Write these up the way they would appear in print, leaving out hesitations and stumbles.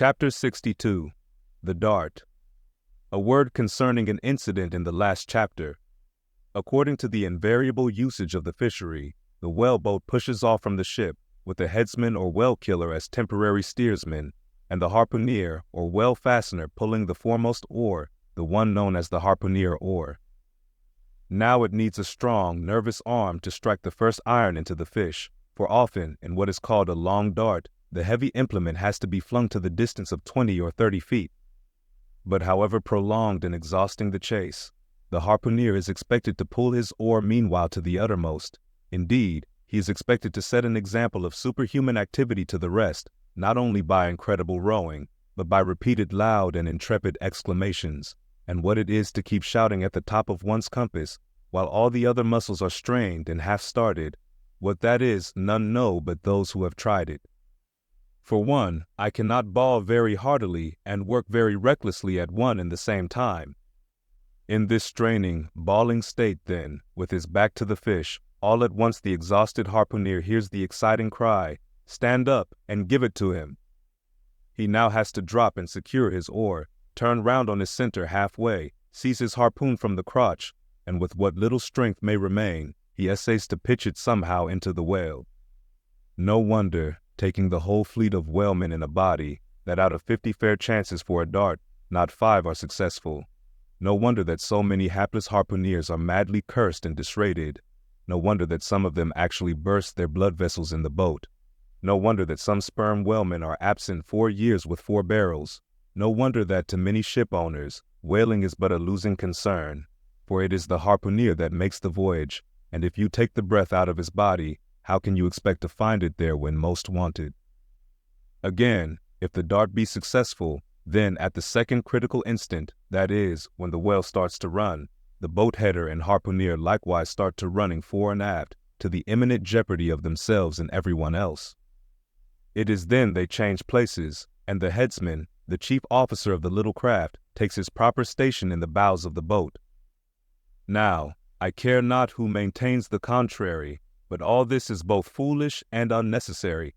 Chapter 62. The Dart. A word concerning an incident in the last chapter. According to the invariable usage of the fishery, the whaleboat pushes off from the ship with the headsman or whale killer as temporary steersman, and the harpooner or whale fastener pulling the foremost oar, the one known as the harpooner oar. Now it needs a strong, nervous arm to strike the first iron into the fish, for often, in what is called a long dart, the heavy implement has to be flung to the distance of 20 or 30 feet. But however prolonged and exhausting the chase, the harpooner is expected to pull his oar meanwhile to the uttermost. Indeed, he is expected to set an example of superhuman activity to the rest, not only by incredible rowing, but by repeated loud and intrepid exclamations, and what it is to keep shouting at the top of one's compass, while all the other muscles are strained and half-started. What that is, none know but those who have tried it. For one, I cannot bawl very heartily and work very recklessly at one and the same time. In this straining, bawling state, then, with his back to the fish, all at once the exhausted harpooner hears the exciting cry, "Stand up and give it to him." He now has to drop and secure his oar, turn round on his center halfway, seize his harpoon from the crotch, and with what little strength may remain, he essays to pitch it somehow into the whale. No wonder, taking the whole fleet of whalemen in a body, that out of 50 fair chances for a dart, not 5 are successful. No wonder that so many hapless harpooneers are madly cursed and disrated. No wonder that some of them actually burst their blood vessels in the boat. No wonder that some sperm whalemen are absent 4 years with 4 barrels. No wonder that to many ship owners, whaling is but a losing concern, for it is the harpooner that makes the voyage, and if you take the breath out of his body, how can you expect to find it there when most wanted? Again, if the dart be successful, then at the second critical instant, that is, when the whale starts to run, the boat header and harpooner likewise start to running fore and aft, to the imminent jeopardy of themselves and everyone else. It is then they change places, and the headsman, the chief officer of the little craft, takes his proper station in the bows of the boat. Now, I care not who maintains the contrary, but all this is both foolish and unnecessary.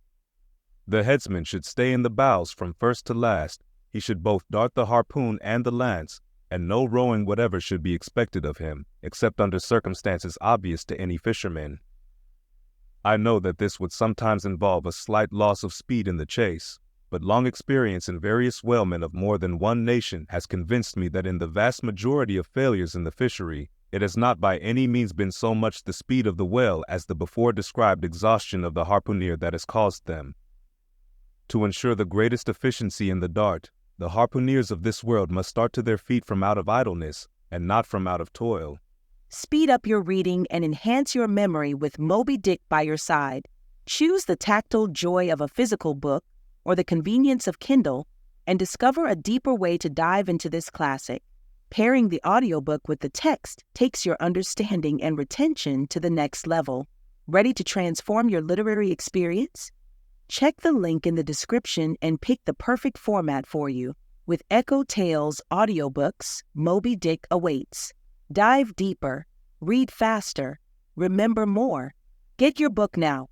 The headsman should stay in the bows from first to last. He should both dart the harpoon and the lance, and no rowing whatever should be expected of him, except under circumstances obvious to any fisherman. I know that this would sometimes involve a slight loss of speed in the chase, but long experience in various whalemen of more than one nation has convinced me that in the vast majority of failures in the fishery, it has not by any means been so much the speed of the whale as the before described exhaustion of the harpooner that has caused them. To ensure the greatest efficiency in the dart, the harpooneers of this world must start to their feet from out of idleness, and not from out of toil. Speed up your reading and enhance your memory with Moby Dick by your side. Choose the tactile joy of a physical book or the convenience of Kindle, and discover a deeper way to dive into this classic. Pairing the audiobook with the text takes your understanding and retention to the next level. Ready to transform your literary experience? Check the link in the description and pick the perfect format for you. With EchoTales Audiobooks, Moby Dick awaits. Dive deeper, read faster, remember more. Get your book now.